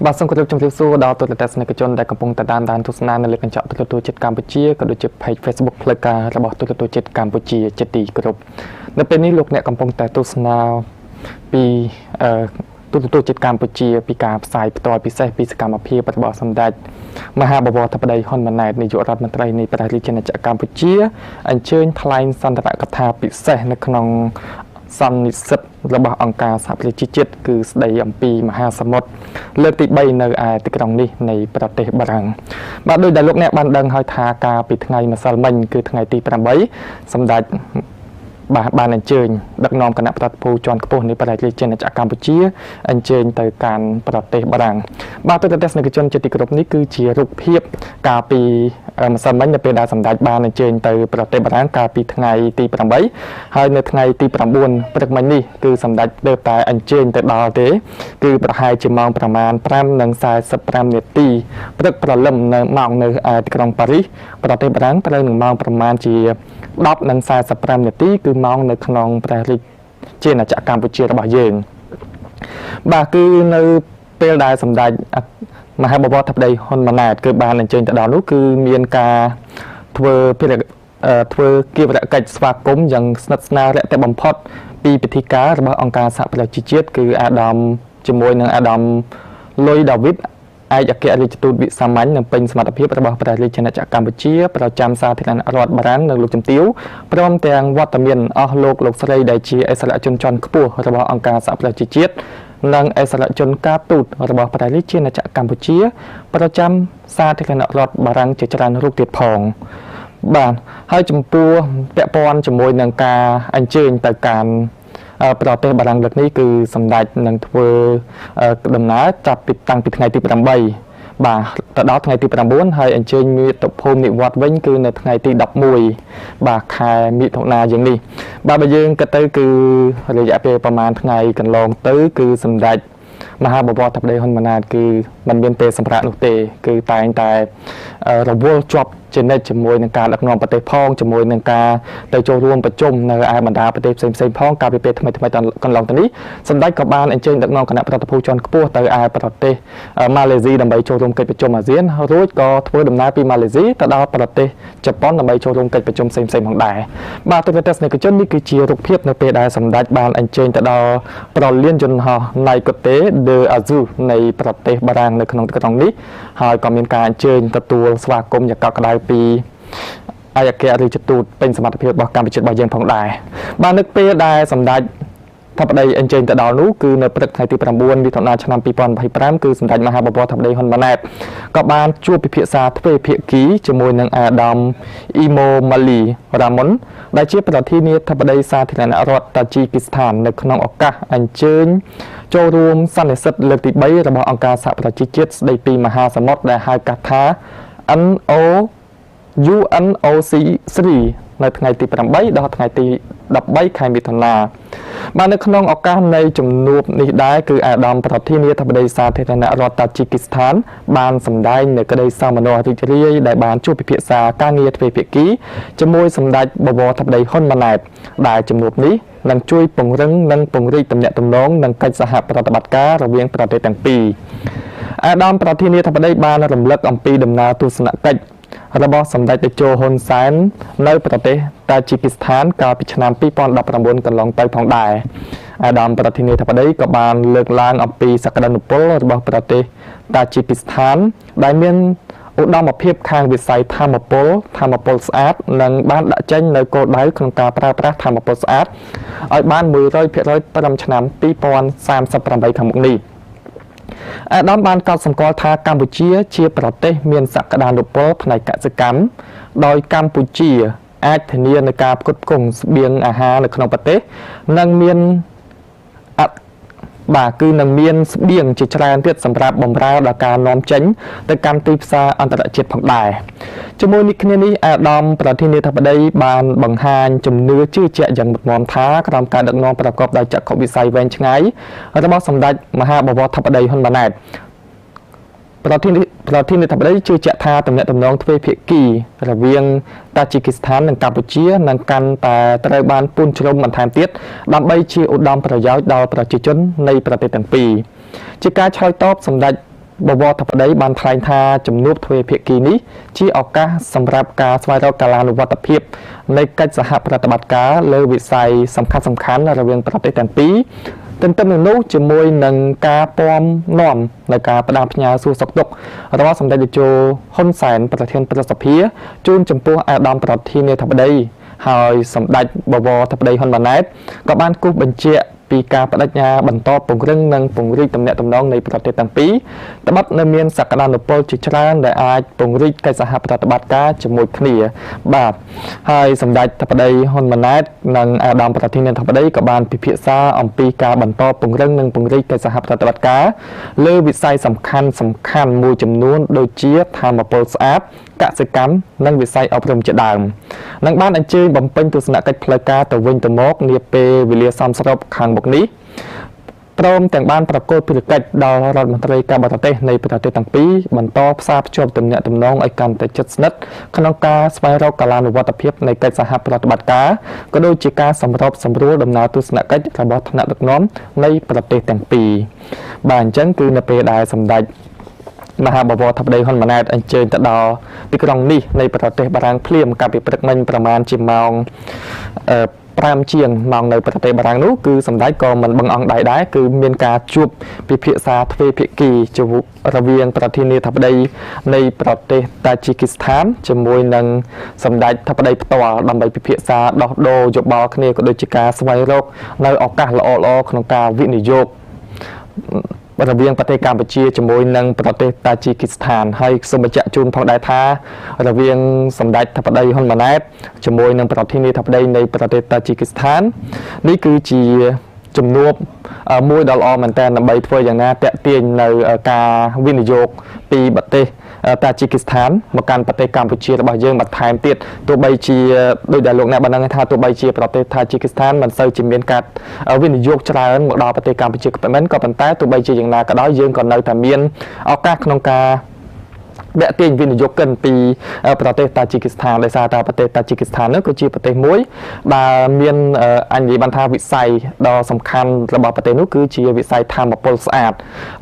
បាទសូមគោរពជំរាបសួរដល់ទូរទស្សនិកជនដែលកំពុងតាមដានទស្សនានៅលើកញ្ចក់ទូរទស្សន៍ជាតិកម្ពុជាក៏ដូចជា Page Facebook ផ្លូវការរបស់ទូរទស្សន៍ជាតិកម្ពុជាជាទីគោរពនៅពេលនេះលោកអ្នកកំពុងតែទស្សនាពីទូរទស្សន៍ជាតិកម្ពុជាពីការផ្សាយផ្ទាល់ពិសេសពីសកម្មភាពរបស់សម្ដេចមហាបវរធិបតីហ៊ុនម៉ាណែតនាយករដ្ឋមន្ត្រីនៃប្រទេសជាណាចក្រកម្ពុជាអញ្ជើញថ្លែងសន្ទរកថាពិសេសនៅក្នុងសន្និសីទរបស់អង្គការសហប្រជាជាតិគឺស្ដីអំពីមហាសមុទ្រលើកទី3នៅឯទីក្រុងនេះនៃប្រទេសបារាំងបាទដោយដែលលោកអ្នកបានដឹងហើយថាការពីថ្ងៃម្សិលមិញគឺថ្ងៃទី8សម្ដេចបានអញ្ជើញដឹកនាំគណៈប្រតិភូជាន់ខ្ពស់នៃប្រទេសជាណាចក្រកម្ពុជាអញ្ជើញទៅកាន់ប្រទេសបារាំងបាទទូរទស្សនិកជនជាទីគោរពនេះគឺជារូបភាពកាលពីម្សិលមិញនៅពេលដែលសម្ដេចបានអញ្ជើញទៅប្រទេសបារាំងកាលពីថ្ងៃទី8ហើយនៅថ្ងៃទី9ព្រឹកមិញនេះគឺសម្ដេចទើបតែអញ្ជើញទៅដល់ទេគឺប្រហែលជាម៉ោងប្រមាណ 5:45 នាទីព្រឹកព្រលឹមនៅម៉ោងនៅទីក្រុងប៉ារីសប្រទេសបារាំងត្រូវនឹងម៉ោងប្រមាណជា 10:45 នាទីគឺម៉ោងនៅក្នុងប្រទេសជាណាចក្រកម្ពុជារបស់យើងបាទគឺនៅពេលដែលសម្ដេចមហាបវរធិបតីហ៊ុនម៉ាណែតគឺបានអញ្ជើញទៅដល់នោះគឺមានការធ្វើកិច្ចកិច្ចស្វាគមន៍យ៉ាងស្និទ្ធស្នាលរាក់ទាក់បំផុតពីពិធីការរបស់អង្គការសហប្រជាជាតិគឺអាដាមជាមួយនឹងអាដាមលុយដាវីតឯកអគ្គរដ្ឋទូតវិសាមញ្ញនិងពេញសមត្ថភាពរបស់ប្រទេសជាណាចក្រកម្ពុជាប្រចាំសាធារណរដ្ឋបារាំងនៅលោកជំទាវព្រមទាំងវត្តមានអស់លោកស្រីដែលជាអិសរាជជនជាន់ខ្ពស់របស់អង្គការសហប្រជាជាតិនិងអិសរាជជនការទូតរបស់ប្រទេសជាណាចក្រកម្ពុជាប្រចាំសាធារណរដ្ឋបារាំងជាច្រើនរូបទៀតផងបាទហើយចំពោះពាក់ព័ន្ធជាមួយនឹងការអញ្ជើញទៅកាន់ប្រទេសបារាំងលើកនេះគឺសម្ដេចនឹងធ្វើដំណើរចាប់ពីតាំងពីថ្ងៃទី8បាទទៅដល់ថ្ងៃទី9ហើយអញ្ជើញមាតុភូមិនិវត្តវិញគឺនៅថ្ងៃទី11បាទខែមិថុនាយ៉ាងនេះបាទបើយើងគិតទៅគឺរយៈពេលប្រហែលថ្ងៃកន្លងទៅគឺសម្ដេចមហាបវរធិបតីហ៊ុនម៉ាណែតគឺមិនមានពេលសម្រាប់នោះទេគឺតែងតែរវល់ជាប់ជានិច្ចជាមួយនឹងការដឹកនាំប្រទេសផងជាមួយនឹងការទៅចូលរួមប្រជុំនៅឯបណ្ដាប្រទេសផ្សេងៗផងកាលពីពេលថ្មីៗកន្លងទៅនេះសម្ដេចក៏បានអញ្ជើញដឹកនាំគណៈប្រតិភូជាន់ខ្ពស់ទៅឯប្រទេសម៉ាឡេស៊ីដើម្បីចូលរួមកិច្ចប្រជុំអាស៊ានរួចក៏ធ្វើដំណើរពីម៉ាឡេស៊ីទៅដល់ប្រទេសជប៉ុនដើម្បីចូលរួមកិច្ចប្រជុំផ្សេងៗផងដែរបាទទូរទស្សនិកជននេះគឺជារូបភាពនៅពេលដែលសម្ដេចបានអញ្ជើញទៅដល់ប្រលានយន្តហោះណៃកូតេដឺអាស៊ូនៃប្រទេសបារាំងនៅក្នុងទីក្រុងនេះហើយក៏មានការអញ្ជើញទទួលស្វាគមន៍យ៉ាងកក់ក្ដៅពីឯកអគ្គរដ្ឋទូតពេញសមត្ថភាពរបស់កម្ពុជារបស់យើងផងដែរបាទនៅពេលដែលសម្ដេចធិបតីអញ្ជើញទៅដល់នោះគឺនៅព្រឹកថ្ងៃទី9មិថុនាឆ្នាំ2025គឺសម្ដេចមហាបវរធិបតីហ៊ុនម៉ាណែតក៏បានជួបពិភាក្សាទ្វេភាគីជាមួយនឹងអាដាមអ៊ីម៉ូម៉ាលីរ៉ាមុនដែលជាប្រធានាធិបតីសាធារណរដ្ឋតាជីគីស្ថាននៅក្នុងឱកាសអញ្ជើញចូលរួមសន្និសីទលើកទី3របស់អង្គការសហប្រជាជាតិស្ដីពីមហាសមុទ្រដែលហៅកាត់ថា UNOC3 នៅថ្ងៃទី8ដល់ថ្ងៃទី13ខែមិថុនាបាទនៅក្នុងឱកាសនៃជំនួបនេះដែរគឺអាដាមប្រធានាធិបតីសាធារណរដ្ឋតាជីគីស្ថានបានសម្ដែងនៅក្តីសោមនស្សរីករាយដែលបានជួបពិភាក្សាការងារទ្វេភាគីជាមួយសម្ដេចបវរធិបតីហ៊ុនម៉ាណែតដែលជំនួបនេះនឹងជួយពង្រឹងនិងពង្រីកទំនាក់ទំនងនិងកិច្ចសហប្រតិបត្តិការរវាងប្រទេសទាំងពីរអាដាមប្រធានាធិបតីបានរំលឹកអំពីដំណើរទស្សនកិច្ចរបស់សម្ដេចតេជោហ៊ុនសែននៅប្រទេសតាជីគីស្ថានកាលពីឆ្នាំ2019កន្លងទៅផងដែរអាដាមប្រធានាធិបតីក៏បានលើកឡើងអំពីសក្តានុពលរបស់ប្រទេសតាជីគីស្ថានដែលមានឧត្តមភាពខាងវិស័យធម្មពលស្អាតនិងបានដាក់ចេញនៅគោលដៅក្នុងការប្រើប្រាស់ធម្មពលស្អាតឲ្យបាន 100% ត្រឹមឆ្នាំ2038ខាងមុខនេះអាដាមបានកត់សម្គាល់ថាកម្ពុជាជាប្រទេសមានសក្តានុពលផ្នែកកសិកម្មដោយកម្ពុជាអាចធានានឹងការផ្គត់ផ្គង់ស្បៀងអាហារនៅក្នុងប្រទេសនិងមាននឹងមានស្បៀងជាច្រើនទៀតសម្រាប់បម្រើដល់ការនាំចេញទៅកាន់ទីផ្សារអន្តរជាតិផងដែរជាមួយនេះគ្នានេះអាដាមប្រធានាធិបតីបានបង្ហាញជំនឿជឿជាក់យ៉ាងមុតមមថាក្រោមការដឹកនាំប្រកបដោយចក្ខុវិស័យវែងឆ្ងាយរបស់សម្ដេចមហាបវរធិបតីហ៊ុនម៉ាណែតប្រធានាធិបតីជឿជាក់ថាទំនាក់ទំនងទ្វេភាគីរវាងតាជីគីស្ថាននិងកម្ពុជានឹងកាន់តែត្រូវបានពូនជ្រុំបន្ថែមទៀតដើម្បីជាឧត្តមប្រយោជន៍ដល់ប្រជាជននៃប្រទេសទាំងពីរជាការឆ្លើយតបសម្ដេច បវរធិបតីបានថ្លែងថាជំនួបទ្វេភាគីនេះជាឱកាសសម្រាប់ការស្វែងរកកាលានុវត្តភាពនៃកិច្ចសហប្រតិបត្តិការលើវិស័យសំខាន់ៗរវាងប្រទេសទាំងពីរទន្ទឹមនឹងនោះជាមួយនឹងការពំនាំនៃការផ្ដាំផ្ញើសួរសុខទុក្ខរបស់សម្ដេចតេជោហ៊ុនសែនប្រធានព្រឹទ្ធសភាជូនចំពោះអាដាមប្រធានាធិបតីហើយសម្ដេចបវរធិបតីហ៊ុនម៉ាណែតក៏បានគូសបញ្ជាក់ពីការបដិញ្ញាបន្តពង្រឹងនិងពង្រីកទំនាក់ទំនងនៃប្រទេសទាំងពីរត្បិតនៅមានសក្តានុពលជាច្រើនដែលអាចពង្រីកកិច្ចសហប្រតិបត្តិការជាមួយគ្នាបាទហើយសម្ដេចធិបតីហ៊ុនម៉ាណែតនិងអាដាមប្រធានាធិបតីក៏បានពិភាក្សាអំពីការបន្តពង្រឹងនិងពង្រីកកិច្ចសហប្រតិបត្តិការលើវិស័យសំខាន់មួយចំនួនដូចជាធម្មពលស្អាតកសិកម្មនិងវិស័យអប់រំជាដើមនឹងបានអញ្ជើញបំពេញទស្សនកិច្ចផ្លូវការទៅវិញទៅមកនាពេលវេលាសមស្របខាងមុខនេះព្រមទាំងបានប្រកល់ភារកិច្ចដល់រដ្ឋមន្ត្រីការបរទេសនៃប្រទេសទាំងពីរបន្តផ្សារភ្ជាប់ទំនាក់ទំនងឲ្យកាន់តែជិតស្និទ្ធក្នុងការស្វែងរកកាលានុវត្តភាពនៃកិច្ចសហប្រតិបត្តិការក៏ដូចជាការសម្របសម្រួលដំណើរទស្សនកិច្ចរបស់ថ្នាក់ដឹកនាំនៃប្រទេសទាំងពីរបាទអញ្ចឹងគឺនៅពេលដែលសម្ដេចមហាបវរធិបតីហ៊ុនម៉ាណែតអញ្ជើញទៅដល់ទីក្រុងនេះនៃប្រទេសបារាំងភ្លាមកាលពីព្រឹកមិញប្រមាណជាម៉ោង5ជាងម៉ោងនៅប្រទេសបារាំងនោះគឺសម្ដេចក៏មិនបង្អង់ដៃដែរគឺមានការជួបពិភាក្សាទ្វេភាគីរវាងប្រធានាធិបតីនៃប្រទេសតាជីគីស្ថានជាមួយនឹងសម្ដេចធិបតីផ្ទាល់ដើម្បីពិភាក្សាដោះដូរយោបល់គ្នាក៏ដូចជាការស្វែងរកនៅឱកាសល្អៗក្នុងការវិនិយោគរវាងប្រទេសកម្ពុជាជាមួយនឹងប្រទេសតាជីគីស្ថានហើយសូមបញ្ជាក់ជូនផងដែរថារវាងសម្ដេចធិបតីហ៊ុនម៉ាណែតជាមួយនឹងប្រធានាធិបតីនៃប្រទេសតាជីគីស្ថាននេះគឺជាជំនួបមួយដ៏ល្អមែនទែនដើម្បីធ្វើយ៉ាងណាទាក់ទាញនៅការវិនិយោគពីប្រទេសតាជីគីស្ថានមកកាន់ប្រទេសកម្ពុជារបស់យើងបន្ថែមទៀតទោះបីជាដោយដែលលោកអ្នកបានដឹងថាទោះបីជាប្រទេសតាជីគីស្ថានមិនសូវជាមានការវិនិយោគច្រើនមកដល់ប្រទេសកម្ពុជាក៏ប៉ុន្តែទោះបីជាយ៉ាងណាក៏ដោយយើងក៏នៅតែមានឱកាសក្នុងការតាក់ទាញវិនិយោគិនពីប្រទេសតាជីគីស្ថានដោយសារតែប្រទេសតាជីគីស្ថាននោះគឺជាប្រទេសមួយដែលមានអញ្ញបានថាវិស័យដ៏សំខាន់របស់ប្រទេសនោះគឺជាវិស័យធម្មពលស្អាត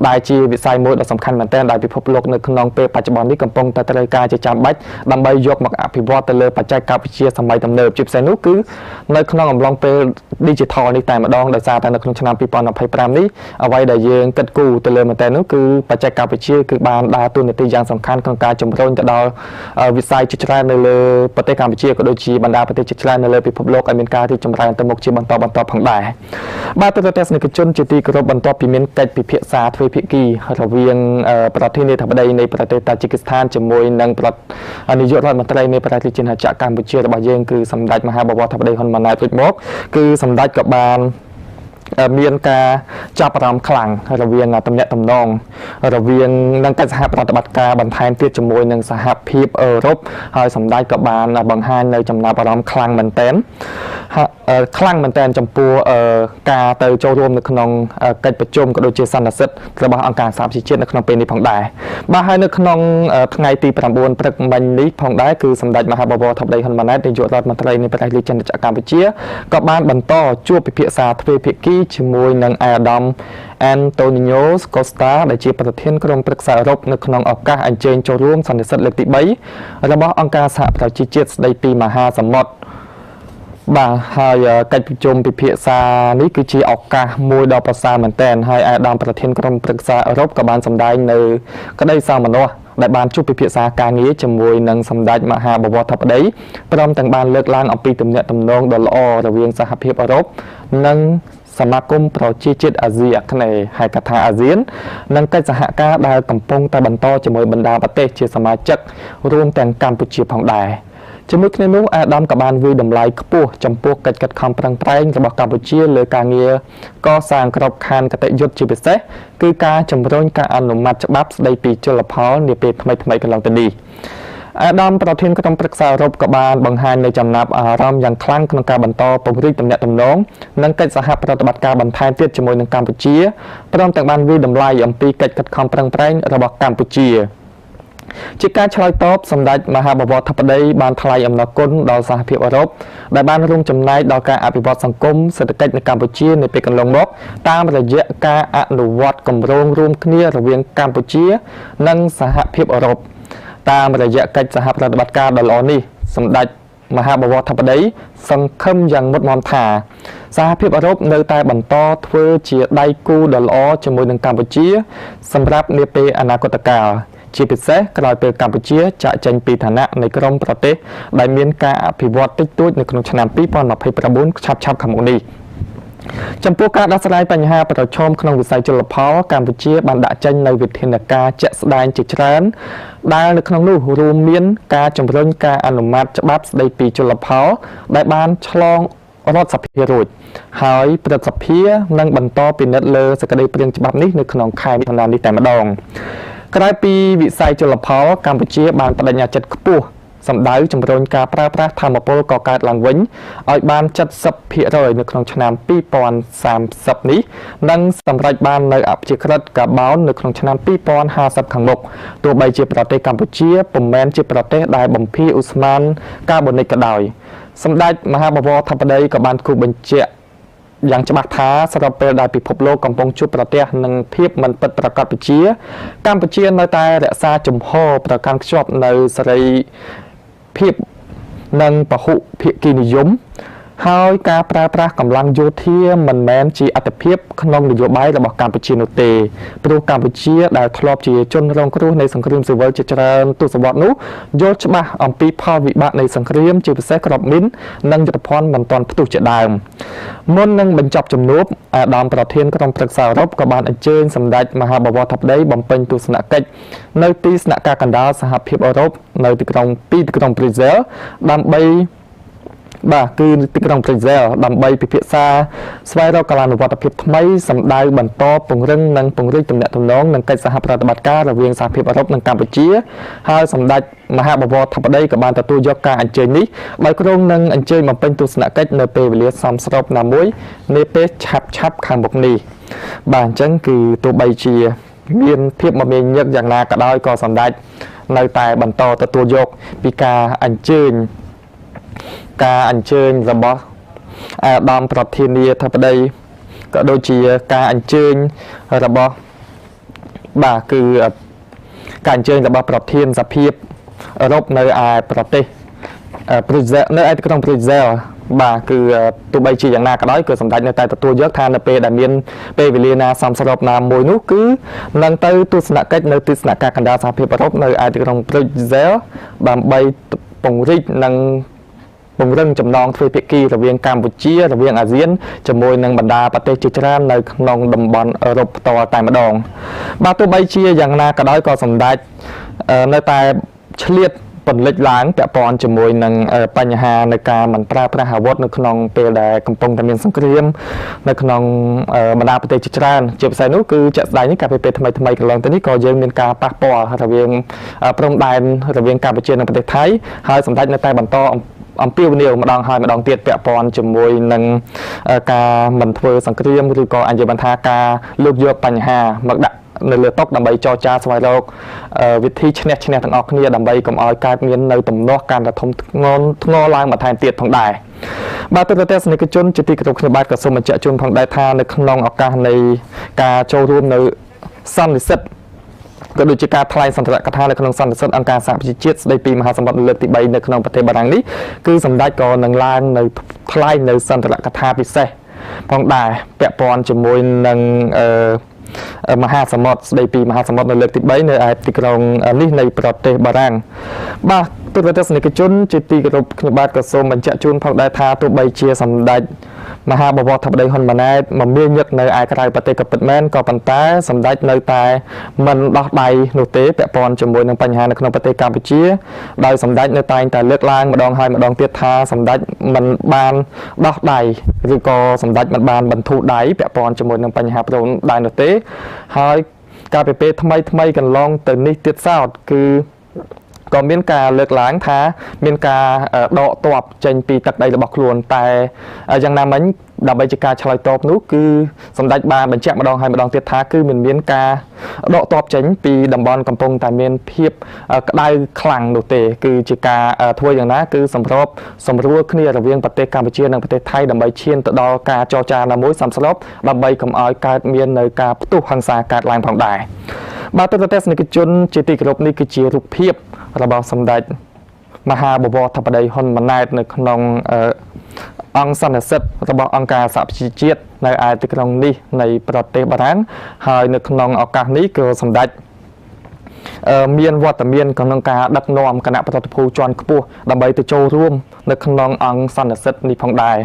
ដែលជាវិស័យមួយដ៏សំខាន់មែនទែនដែលពិភពលោកនៅក្នុងពេលបច្ចុប្បន្ននេះកំពុងតែត្រូវការជាចាំបាច់ដើម្បីយកមកអភិវឌ្ឍទៅលើបច្ចេកវិទ្យាសម័យទំនើបជាពិសេសនោះគឺនៅក្នុងអំឡុងពេល Digital នេះតែម្ដងដោយសារតែនៅក្នុងឆ្នាំ2025នេះអ្វីដែលយើងគិតគូរទៅលើមែនទែននោះគឺបច្ចេកវិទ្យាគឺបានដើរតួនាទីយ៉ាងសំខាន់ក្នុងការជំរុញទៅដល់វិស័យជាច្រើននៅលើប្រទេសកម្ពុជាក៏ដូចជាបណ្ដាប្រទេសជាច្រើននៅលើពិភពលោកឲ្យមានការរីកចម្រើនទៅមុខជាបន្តផងដែរបាទទស្សនិកជនជាទីគោរពបន្ទាប់ពីមានកិច្ចពិភាក្សាទ្វេភាគីរវាងប្រធានាធិបតីនៃប្រទេសតាជីគីស្ថានជាមួយនឹងនាយករដ្ឋមន្ត្រីនៃប្រទេសជាតិកម្ពុជារបស់យើងគឺសម្ដេចមហាបវរធិបតីហ៊ុនម៉ាណែតរួចមកគឺសម្ដេចក៏បានមានការចាប់អារម្មណ៍ខ្លាំងរវាងទំនាក់ទំនងរវាងនឹងកិច្ចសហប្រតិបត្តិការបន្ថែមទៀតជាមួយនឹងសហភាពអឺរ៉ុបហើយសម្ដេចក៏បានបង្ហាញនៅចំណាប់អារម្មណ៍ខ្លាំងមែនទែនចំពោះការទៅចូលរួមនៅក្នុងកិច្ចប្រជុំក៏ដូចជាសន្និសីទរបស់អង្គការសហប្រជាជាតិនៅក្នុងពេលនេះផងដែរបាទហើយនៅក្នុងថ្ងៃទី9ព្រឹកមិញនេះផងដែរគឺសម្ដេចមហាបវរធិបតីហ៊ុនម៉ាណែតនាយករដ្ឋមន្ត្រីនៃប្រទេសជាតិកម្ពុជាក៏បានបន្តជួបពិភាក្សាទ្វេភាគីជាមួយនឹងអាដាមអានតូនីញ៉ូស្កូស្តាដែលជាប្រធានក្រុមប្រឹក្សាអឺរ៉ុបនៅក្នុងឱកាសអញ្ជើញចូលរួមសន្និសីទលើកទី3របស់អង្គការសហប្រជាជាតិស្តីពីមហាសមុទ្របាទហើយកិច្ចប្រជុំពិភាក្សានេះគឺជាឱកាសមួយដ៏ប្រសើរមែនទែនហើយអាដាមប្រធានក្រុមប្រឹក្សាអឺរ៉ុបក៏បានសម្ដែងនៅក្តីសោមនស្សដែលបានជួបពិភាក្សាការងារជាមួយនឹងសម្ដេចមហាបវរធិបតីព្រមទាំងបានលើកឡើងអំពីទំនាក់ទំនងដ៏ល្អរវាងសហភាពអឺរ៉ុបនិងសមាគមប្រជាជាតិអាស៊ីអាគ្នេយ៍ហៅកាត់ថាអាស៊ាននិងកិច្ចសហការដែលកំពុងតែបន្តជាមួយបណ្ដាប្រទេសជាសមាជិករួមទាំងកម្ពុជាផងដែរជាមួយគ្នានោះអាដាមក៏បានវាយតម្លៃខ្ពស់ចំពោះកិច្ចខិតខំប្រឹងប្រែងរបស់កម្ពុជាលើការងារកសាងក្របខ័ណ្ឌគតិយុត្តជាពិសេសគឺការជំរុញការអនុម័តច្បាប់ស្តីពីជលផលនាពេលថ្មីកន្លងទៅនេះអាដាមប្រធានក្រុមប្រឹក្សាអឺរ៉ុបក៏បានបង្ហាញនៅចំណាប់អារម្មណ៍យ៉ាងខ្លាំងក្នុងការបន្តពង្រីកទំនាក់ទំនងនិងកិច្ចសហប្រតិបត្តិការបន្ថែមទៀតជាមួយនឹងកម្ពុជាព្រមទាំងបានវាយតម្លៃអំពីកិច្ចខិតខំប្រឹងប្រែងរបស់កម្ពុជា ជាការឆ្លើយតបសម្ដេចមហាបវរធិបតីបានថ្លែងអំណរគុណដល់សហភាពអឺរ៉ុបដែលបានរួមចំណែកដល់ការអភិវឌ្ឍសង្គមសេដ្ឋកិច្ចនៅកម្ពុជានាពេលកន្លងមកតាមរយៈការអនុវត្តគម្រោងរួមគ្នារវាងកម្ពុជានិងសហភាពអឺរ៉ុបតាមរយៈកិច្ចសហប្រតិបត្តិការដ៏ល្អនេះសម្ដេចមហាបវរធិបតីសង្ឃឹមយ៉ាងមុតមមថាសហភាពអឺរ៉ុបនៅតែបន្តធ្វើជាដៃគូដ៏ល្អជាមួយនឹងកម្ពុជាសម្រាប់នាពេលអនាគតកាលជាពិសេសក្រោយពេលកម្ពុជាចាកចេញពីឋានៈនៃក្រុមប្រទេសដែលមានការអភិវឌ្ឍតិចតួចនៅក្នុងឆ្នាំ2029ឆាប់ៗខាងមុខនេះចំពោះការដោះស្រាយបញ្ហាប្រឈមក្នុងវិស័យជលផលកម្ពុជាបានដាក់ចេញនូវវិធានការជាក់ស្ដែងជាច្រើនដែលនៅក្នុងនោះរួមមានការជំរុញការអនុម័តច្បាប់ស្តីពីជលផលដែលបានឆ្លងរដ្ឋសភារួចហើយព្រឹទ្ធសភានឹងបន្តពិនិត្យលើសេចក្តីព្រាងច្បាប់នេះនៅក្នុងខែមិថុនានេះតែម្ដងក្រៅពីវិស័យជលផលកម្ពុជាបានបដិញ្ញាចិត្តខ្ពស់សម្ដៅជំរុញការប្រើប្រាស់ថាមពលកកើតឡើងវិញឲ្យបាន 70% នៅក្នុងឆ្នាំ2030នេះនិងសម្រេចបាននៅអព្យាក្រឹតកាបូននៅក្នុងឆ្នាំ2050ខាងមុខទោះបីជាប្រទេសកម្ពុជាពុំមែនជាប្រទេសដែលបំភាយឧស្ម័នកាបូនិកក៏ដោយសម្ដេចមហាបវរធិបតីក៏បានគូបញ្ជាក់យ៉ាងច្បាស់ថាស្របពេលដែលពិភពលោកកំពុងជួបប្រទះនឹងភាពមិនពិតប្រាកដវិជាកម្ពុជានៅតែរក្សាជំហរប្រកាន់ខ្ជាប់នៅសេរីភាពនិងពហុភាគីនិយមហើយការប្រើប្រាស់កម្លាំងយោធាមិនមែនជាអត្ថប្រយោជន៍ក្នុងនយោបាយរបស់កម្ពុជានោះទេព្រោះកម្ពុជាដែលធ្លាប់ជាជនរងគ្រោះនៃសង្គ្រាមស៊ីវិលជាច្រើនទសវត្សរ៍នោះយល់ច្បាស់អំពីផលវិបាកនៃសង្គ្រាមជាពិសេសក្របមីននិងយុទ្ធភ័ណ្ឌមិនទាន់ផ្ទុះជាដើមមុននឹងបញ្ចប់ជំនួបអាដាមប្រធានក្រុមប្រឹក្សាអឺរ៉ុបក៏បានអញ្ជើញសម្ដេចមហាបវរធិបតីបំពេញទស្សនកិច្ចនៅទីស្នាក់ការកណ្ដាលសហភាពអឺរ៉ុបនៅទីក្រុងប្រ៊ុយសែលដើម្បីគឺទីក្រុងប្រ៊ុយសែលដើម្បីពិភាក្សាស្វែងរកកាលានុវត្តភាពថ្មីសម្ដៅបន្តពង្រឹងនិងពង្រីកទំនាក់ទំនងនិងកិច្ចសហប្រតិបត្តិការរវាងសហភាពអឺរ៉ុបនិងកម្ពុជាហើយសម្ដេចមហាបវរធិបតីក៏បានទទួលយកការអញ្ជើញនេះដោយគ្រងនឹងអញ្ជើញបំពេញទស្សនកិច្ចនៅពេលវេលាសមស្របណាមួយនាពេលឆាប់ខាងមុខនេះបាទអញ្ចឹងគឺទោះបីជាមានភាពមមាញឹកយ៉ាងណាក៏ដោយក៏សម្ដេចនៅតែបន្តទទួលយកពីការអញ្ជើញរបស់អាដាមប្រធានាធិបតីក៏ដូចជាការអញ្ជើញរបស់គឺការអញ្ជើញរបស់ប្រធានសភាអឺរ៉ុបនៅឯប្រទេសប្រ៊ុយសែលនៅឯទីក្រុងប្រ៊ុយសែលគឺទោះបីជាយ៉ាងណាក៏ដោយគឺសម្ដេចនៅតែទទួលយកថានៅពេលដែលមានពេលវេលាណាសមស្របណាមួយនោះគឺនឹងទៅទស្សនកិច្ចនៅទីស្នាក់ការកណ្ដាលសហភាពអឺរ៉ុបនៅឯទីក្រុងប្រ៊ុយសែលដើម្បីពង្រីកនិងពង្រឹងចំណងទ្វេភាគីរវាងកម្ពុជារវាងអាស៊ានជាមួយនឹងបណ្ដាប្រទេសជាច្រើននៅក្នុងតំបន់អឺរ៉ុបផ្ទាល់តែម្ដងទោះបីជាយ៉ាងណាក៏ដោយក៏សម្ដេចនៅតែឆ្លៀតពន្លិចឡើងពាក់ព័ន្ធជាមួយនឹងបញ្ហានៃការមិនប្រើប្រាស់អាវុធនៅក្នុងពេលដែលកំពុងតែមានសង្គ្រាមនៅក្នុងបណ្ដាប្រទេសជាច្រើនជាពិសេសនោះគឺជាក់ស្ដែងនេះកាលពីពេលថ្មីកន្លងទៅនេះក៏យើងមានការប៉ះពាល់រវាងព្រំដែនរវាងកម្ពុជានិងប្រទេសថៃហើយសម្ដេចនៅតែបន្តអំពាវនាវម្ដងហើយម្ដងទៀតពាក់ព័ន្ធជាមួយនឹងការមិនធ្វើសង្គ្រាមឬក៏អញ្ជើញបានថាការលើកយកបញ្ហាមកដាក់នៅលើតុដើម្បីចរចាស្វែងរកវិធីឈ្នះទាំងអស់គ្នាដើម្បីកុំឲ្យកើតមាននៅទំនាស់ការធំធ្ងរឡើងបន្ថែមទៀតផងដែរទូរទស្សនិកជនជាទីគោរពខ្ញុំបាទក៏សូមបញ្ជាក់ជូនផងដែរថានៅក្នុងឱកាសនៃការចូលរួមនៅសន្និសីទក៏ដូចជាការថ្លែងសន្ទរកថានៅក្នុងសន្និសីទអង្គការសហប្រជាជាតិស្តីពីមហាសម្បត្តិលើកទី3នៅក្នុងប្រទេសបារាំងនេះគឺសម្ដេចក៏នឹងឡើងនៅថ្លែងនៅសន្ទរកថាពិសេសផងដែរពាក់ព័ន្ធជាមួយនឹងមហាសមុទ្រស្តីពីមហាសមុទ្រនៅលើកទី3នៅឯទីក្រុងនេះនៃប្រទេសបារាំងទូរទស្សនិកជនជាទីគោរពខ្ញុំបាទក៏សូមបញ្ជាក់ជូនផងដែរថាទោះបីជាសម្ដេចមហាបវរធិបតីហ៊ុនម៉ាណែតមមាញឹកនៅឯក្រៅប្រទេសក៏ពិតមែនក៏ប៉ុន្តែសម្ដេចនៅតែមិនដោះដៃនោះទេពាក់ព័ន្ធជាមួយនឹងបញ្ហានៅក្នុងប្រទេសកម្ពុជាដោយសម្ដេចនៅតែលើកឡើងម្ដងហើយម្ដងទៀតថាសម្ដេចមិនបានដោះដៃឬក៏សម្ដេចមិនបានបន្ធូរដៃពាក់ព័ន្ធជាមួយនឹងបញ្ហាព្រំដែននោះទេហើយកាលពីពេលថ្មីកន្លងទៅនេះទៀតសោតគឺក៏មានការលើកឡើងថាមានការដកទ័ពចេញពីទឹកដីរបស់ខ្លួនតែយ៉ាងណាមិញ ដើម្បីជាការឆ្លើយតបនោះគឺសម្ដេចបានបញ្ជាក់ម្ដងហើយម្ដងទៀតថាគឺមិនមានការដកទ័ពចេញពីតំបន់កំពុងតែមានភាពក្តៅខ្លាំងនោះទេគឺជាការធ្វើយ៉ាងណាគឺសម្រួលគ្នារវាងប្រទេសកម្ពុជានិងប្រទេសថៃដើម្បីឈានទៅដល់ការចរចាណាមួយសំស្របដើម្បីកុំឲ្យកើតមាននៅការផ្ទុះហិង្សាកើតឡើងផងដែរបាទទស្សនិកជនជាទីគោរពនេះគឺជារូបភាពរបស់សម្ដេចមហាបវរធិបតីហ៊ុនម៉ាណែតនៅក្នុងអង្គសន្និសីទរបស់អង្គការសហប្រជាជាតិនៅឯទីក្រុងនេះនៃប្រទេសបារាំងហើយនៅក្នុងឱកាសនេះក៏សម្ដេចមានវត្តមានក្នុងការដឹកនាំគណៈប្រតិភូជាន់ខ្ពស់ដើម្បីទៅចូលរួមនៅក្នុងអង្គសន្និសីទនេះផងដែរ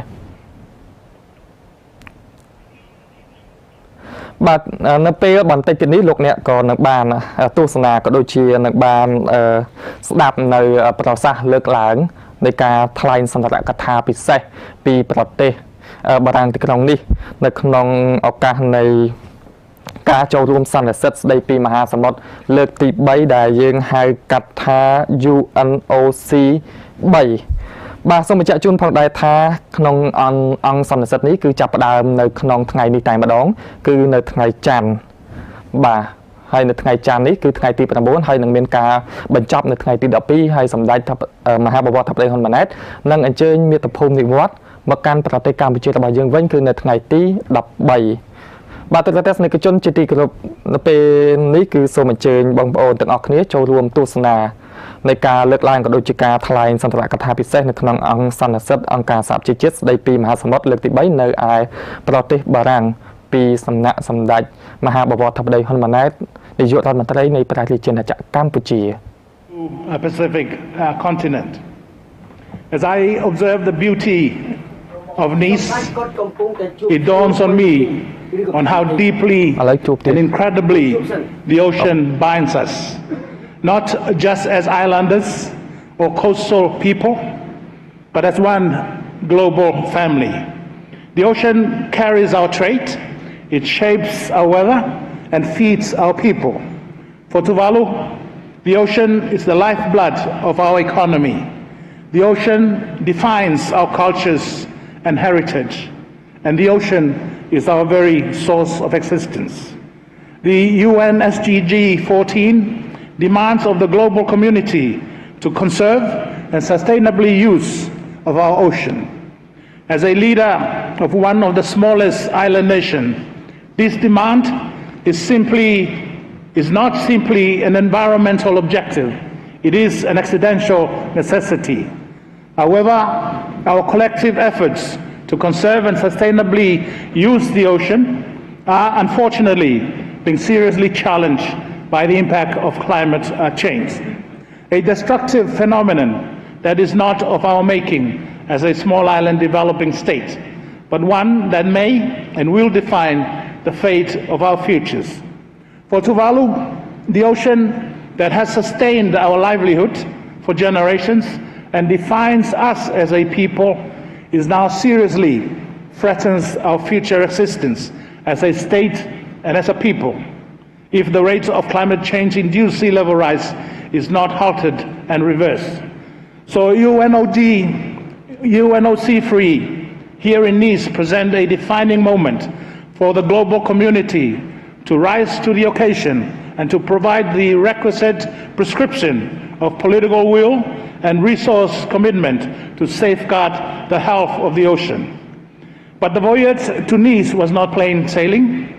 បាទនៅពេលបន្តិចទៀតនេះលោកអ្នកក៏នឹងបានទស្សនាក៏ដូចជានឹងបានស្ដាប់នៅប្រសាសន៍លើកឡើងនៃការថ្លែងសន្ទរកថាពិសេសពីប្រទេសបារាំងទីក្រុងនេះនៅក្នុងឱកាសនៃការចូលរួមសន្និសីទស្ដីពីមហាសមុទ្រលើកទី3ដែលយើងហៅកាត់ថា UNOC 3បាទសូមបញ្ជាក់ជូនផងដែរថាក្នុងអង្គសន្និសីទនេះគឺចាប់ផ្ដើមនៅក្នុងថ្ងៃនេះតែម្ដងគឺនៅថ្ងៃច័ន្ទបាទហើយនៅថ្ងៃច័ន្ទនេះគឺថ្ងៃទី9ហើយនឹងមានការបញ្ចប់នៅថ្ងៃទី12ហើយសម្ដេចមហាបវរធិបតីហ៊ុនម៉ាណែតនឹងអញ្ជើញមាតុភូមិនិវត្តន៍មកកាន់ប្រទេសកម្ពុជារបស់យើងវិញគឺនៅថ្ងៃទី13បាទទស្សនិកជនជាទីគោរពនៅពេលនេះគឺសូមអញ្ជើញបងប្អូនទាំងអស់គ្នាចូលរួមទស្សនានៃការលើកឡើងក៏ដូចជាការថ្លែងសន្ទរកថាពិសេសនៅក្នុងអង្គសន្និសីទអង្គការសហប្រជាជាតិស្ដីពីមហាសមុទ្រលើកទី3នៅឯប្រទេសបារាំងពីសំណាក់សម្ដេចមហាបវរធិបតីហ៊ុនម៉ាណែតនាយករដ្ឋមន្ត្រីនៃប្រទេសជាតិកម្ពុជា Pacific continent. As I observe the beauty of Nice, it dawns on me on how deeply and incredibly the ocean binds us, not just as islanders or coastal people, but as one global family. The ocean carries our trade, it shapes our weather and feeds our people. For Tuvalu, the ocean is the lifeblood of our economy. The ocean defines our cultures and heritage, and the ocean is our very source of existence. The UN SDG 14 demands of the global community to conserve and sustainably use of our ocean. As a leader of one of the smallest island nations, this demand is not simply an environmental objective, it is an existential necessity. However, our collective efforts to conserve and sustainably use the ocean are unfortunately being seriously challenged by the impact of climate change, a destructive phenomenon that is not of our making as a small island developing state, but one that may and will define the fate of our futures. For Tuvalu, the ocean that has sustained our livelihood for generations and defines us as a people is now seriously threatens our future existence as a state and as a people if the rate of climate change-induced sea level rise is not halted and reversed. So UNOC3 here in Nice present a defining moment for the global community to rise to the occasion and to provide the requisite prescription of political will and resource commitment to safeguard the health of the ocean. But the voyage to Nice was not plain sailing,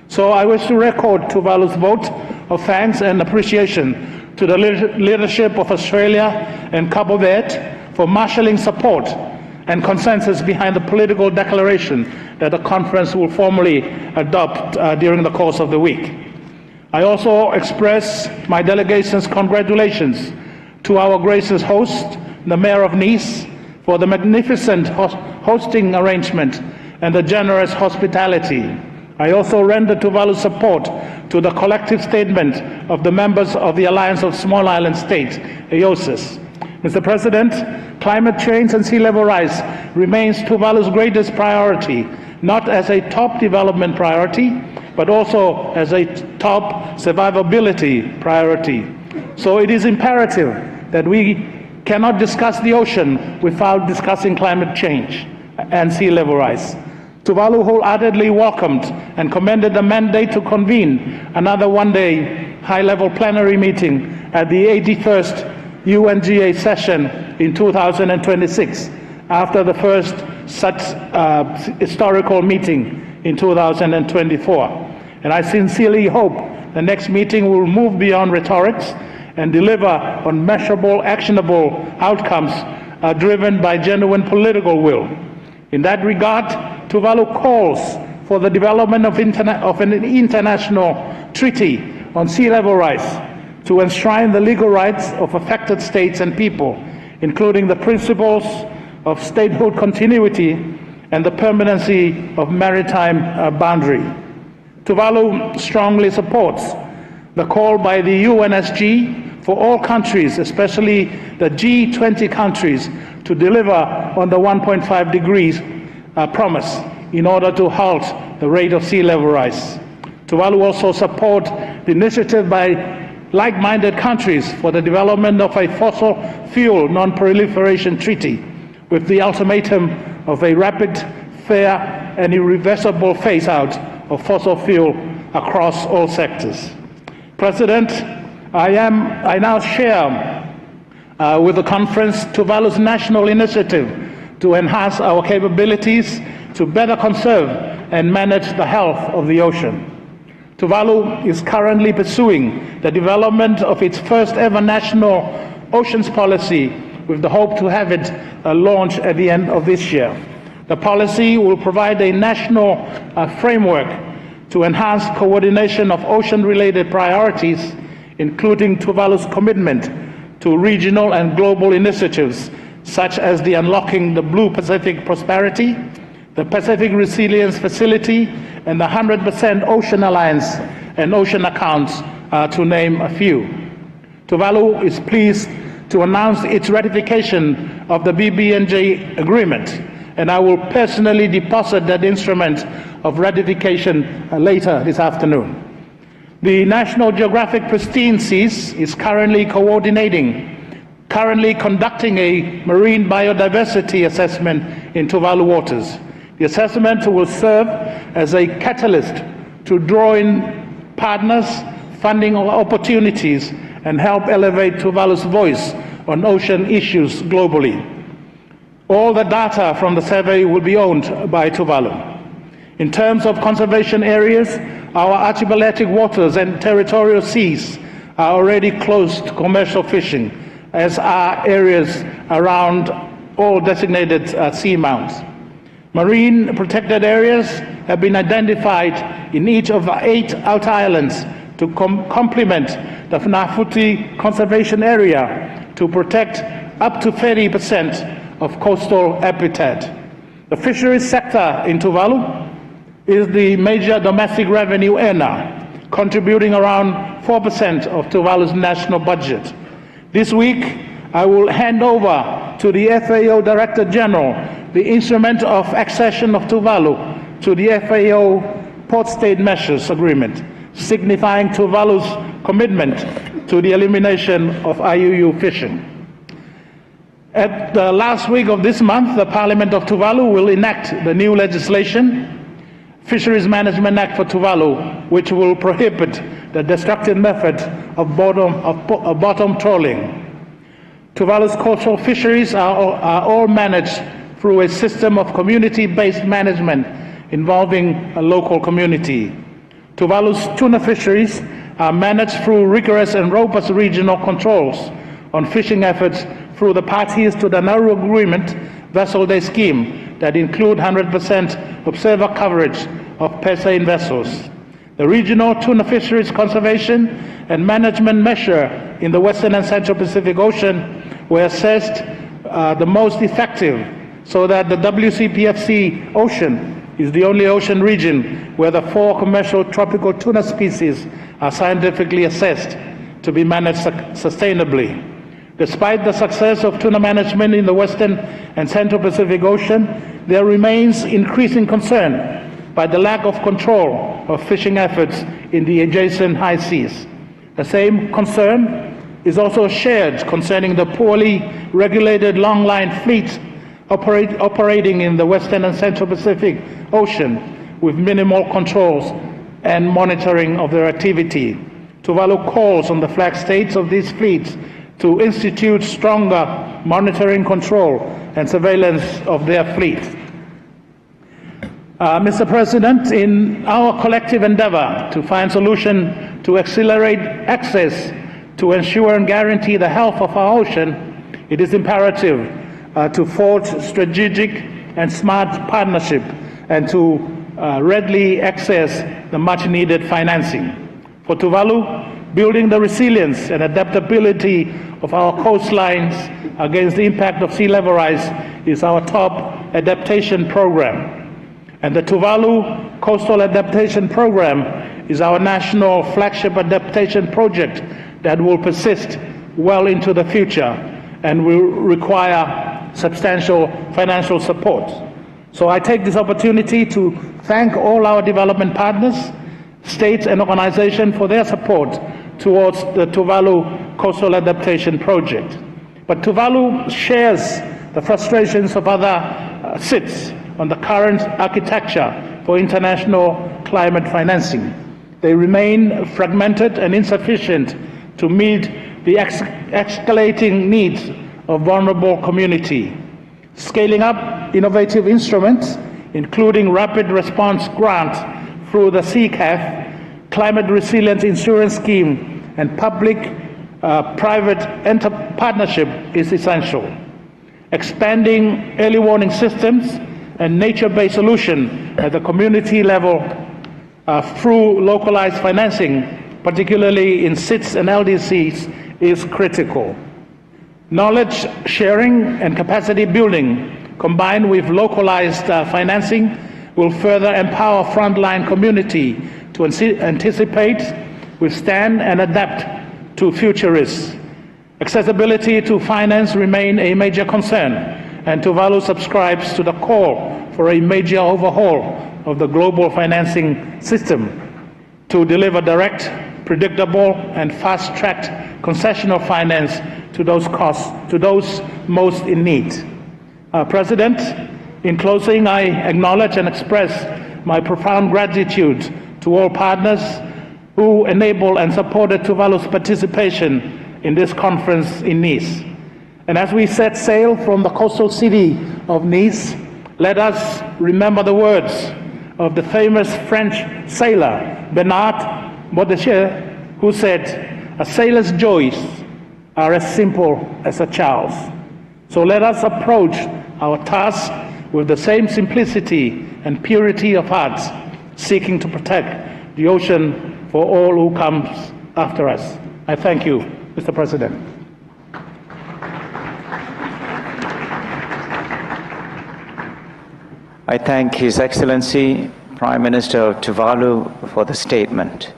so I wish to record Tuvalu's vote of thanks and appreciation to the leadership of Australia and Cabo Verde for marshalling support and consensus behind the political declaration that the conference will formally adopt during the course of the week. I also express my delegation's congratulations to our gracious host, the Mayor of Nice, for the magnificent hosting arrangement and the generous hospitality. I also render Tuvalu support to the collective statement of the members of the Alliance of Small Island States, AOSIS. Mr. President, climate change and sea level rise remains Tuvalu's greatest priority, not as a top development priority, but also as a top survivability priority. So it is imperative that we cannot discuss the ocean without discussing climate change and sea level rise. Tuvalu wholeheartedly welcomed and commended the mandate to convene another one-day high-level plenary meeting at the 81st UNGA session in 2026, after the first such historical meeting in 2024. And I sincerely hope the next meeting will move beyond rhetorics and deliver on measurable, actionable outcomes driven by genuine political will. In that regard, Tuvalu calls for the development of an international treaty on sea level rise to enshrine the legal rights of affected states and people, including the principles of statehood continuity and the permanency of maritime boundary. Tuvalu strongly supports the call by the UNSG for all countries, especially the G20 countries, to deliver on the 1.5 degrees promise in order to halt the rate of sea level rise. Tuvalu also supports the initiative by like-minded countries for the development of a fossil fuel non-proliferation treaty with the ultimatum of a rapid, fair, and irreversible phase-out of fossil fuel across all sectors. President, I now share with the conference Tuvalu's national initiative to enhance our capabilities to better conserve and manage the health of the ocean. Tuvalu is currently pursuing the development of its first ever national oceans policy with the hope to have it launched at the end of this year. The policy will provide a national framework to enhance coordination of ocean-related priorities, including Tuvalu's commitment to regional and global initiatives such as the Unlocking the Blue Pacific Prosperity, the Pacific Resilience Facility, and the 100% Ocean Alliance and Ocean Accounts, to name a few. Tuvalu is pleased to announce its ratification of the BBNJ agreement, and I will personally deposit that instrument of ratification later this afternoon. The National Geographic Pristine Seas is currently conducting a marine biodiversity assessment in Tuvalu waters. The assessment will serve as a catalyst to draw in partners, funding opportunities, and help elevate Tuvalu's voice on ocean issues globally. All the data from the survey will be owned by Tuvalu. In terms of conservation areas, our archipelagic waters and territorial seas are already closed to commercial fishing, as are areas around all designated seamounts. Marine protected areas have been identified in each of the 8 outer islands to complement the Funafuti conservation area to protect up to 30% of coastal habitat. The fisheries sector in Tuvalu is the major domestic revenue earner, contributing around 4% of Tuvalu's national budget. This week, I will hand over to the FAO Director General the instrument of accession of Tuvalu to the FAO Port State Measures Agreement, signifying Tuvalu's commitment to the elimination of IUU fishing. At the last week of this month, the Parliament of Tuvalu will enact the new legislation, Fisheries Management Act for Tuvalu, which will prohibit the destructive method of bottom trawling. Tuvalu's coastal fisheries are all managed through a system of community-based management involving a local community. Tuvalu's tuna fisheries are managed through rigorous and robust regional controls on fishing efforts through the parties to the Nauru Agreement Vessel Day Scheme that include 100% observer coverage of purse-seine vessels. The regional tuna fisheries conservation and management measure in the Western and Central Pacific Ocean were assessed the most effective, so that the WCPFC Ocean is the only ocean region where the 4 commercial tropical tuna species are scientifically assessed to be managed sustainably. Despite the success of tuna management in the Western and Central Pacific Ocean, there remains increasing concern by the lack of control of fishing efforts in the adjacent high seas. The same concern is also shared concerning the poorly regulated long-line fleet operating in the Western and Central Pacific Ocean with minimal controls and monitoring of their activity. Tuvalu calls on the flag states of these fleets to institute stronger monitoring, control, and surveillance of their fleets. Mr. President, in our collective endeavor to find solutions to accelerate access to ensure and guarantee the health of our ocean, it is imperative to forge strategic and smart partnership and to readily access the much-needed financing. For Tuvalu, building the resilience and adaptability of our coastlines against the impact of sea level rise is our top adaptation program. And the Tuvalu Coastal Adaptation Program is our national flagship adaptation project that will persist well into the future and will require substantial financial support. So I take this opportunity to thank all our development partners, states and organizations for their support towards the Tuvalu Coastal Adaptation Project. But Tuvalu shares the frustrations of other SITs on the current architecture for international climate financing. They remain fragmented and insufficient to meet the escalating needs of vulnerable community. Scaling up innovative instruments, including rapid response grants through the CCAF, Climate Resilience Insurance Scheme, and public-private partnership is essential. Expanding early warning systems and nature-based solution at the community level through localized financing, particularly in SITs and LDCs, is critical. Knowledge sharing and capacity building combined with localized financing will further empower frontline community to anticipate, withstand, and adapt to future risks. Accessibility to finance remains a major concern, and Tuvalu subscribes to the call for a major overhaul of the global financing system to deliver direct, predictable, and fast-tracked concessional finance to those most in need. President, in closing, I acknowledge and express my profound gratitude to all partners who enabled and supported Tuvalu's participation in this conference in Nice. And as we set sail from the coastal city of Nice, let us remember the words of the famous French sailor Bernard Baudelaire, who said, "A sailor's joys are as simple as a child's." So let us approach our task with the same simplicity and purity of heart, seeking to protect the ocean for all who comes after us. I thank you, Mr. President. I thank His Excellency, Prime Minister of Tuvalu, for the statement.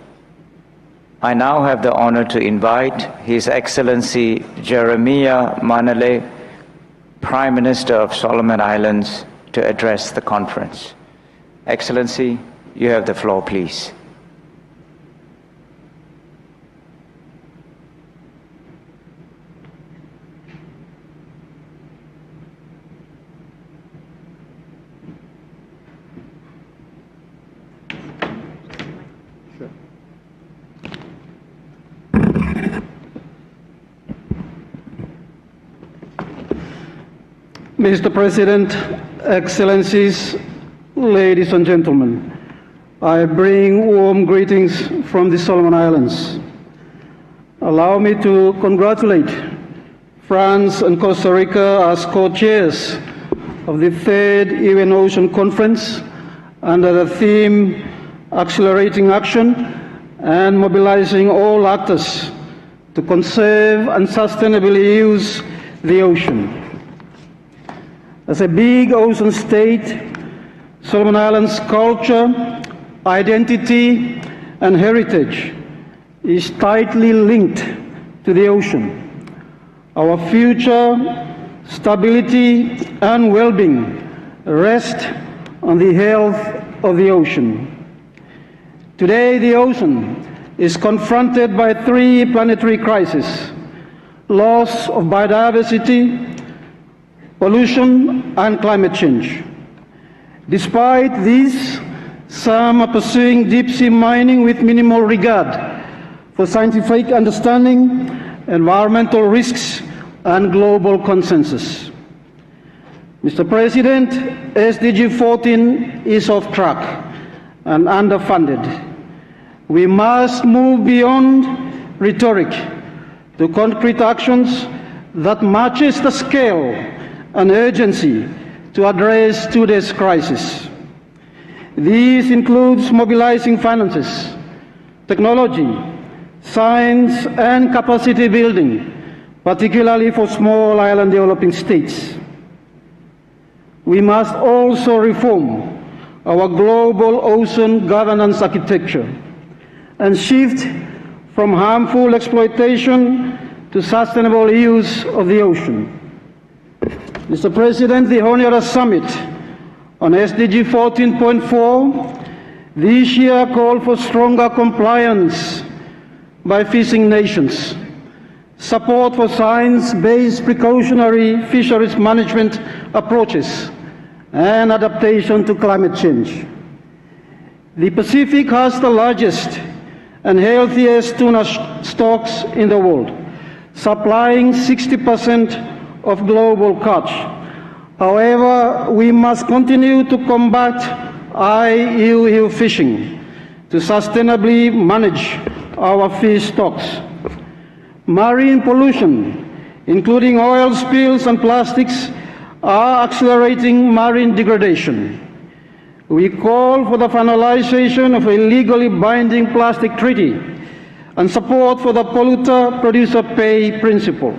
I now have the honor to invite His Excellency Jeremiah Manale, Prime Minister of Solomon Islands, to address the conference. Excellency, you have the floor, please. Mr. President, Excellencies, ladies and gentlemen, I bring warm greetings from the Solomon Islands. Allow me to congratulate France and Costa Rica as co-chairs of the third UN Ocean Conference under the theme Accelerating Action and Mobilizing All Actors to Conserve and Sustainably Use the Ocean. As a big ocean state, Solomon Islands' culture, identity, and heritage is tightly linked to the ocean. Our future, stability, and well-being rest on the health of the ocean. Today, the ocean is confronted by three planetary crises: loss of biodiversity, pollution, and climate change. Despite this, some are pursuing deep-sea mining with minimal regard for scientific understanding, environmental risks, and global consensus. Mr. President, SDG 14 is off track and underfunded. We must move beyond rhetoric to concrete actions that matches the scale and urgency to address today's crisis. This includes mobilizing finances, technology, science, and capacity building, particularly for small island developing states. We must also reform our global ocean governance architecture and shift from harmful exploitation to sustainable use of the ocean. Mr. President, the Honduras Summit on SDG 14.4 this year called for stronger compliance by fishing nations, support for science-based precautionary fisheries management approaches, and adaptation to climate change. The Pacific has the largest and healthiest tuna stocks in the world, supplying 60% of global catch. However, we must continue to combat IUU fishing to sustainably manage our fish stocks. Marine pollution, including oil spills and plastics, are accelerating marine degradation. We call for the finalization of a legally binding plastic treaty and support for the polluter-producer pay principle.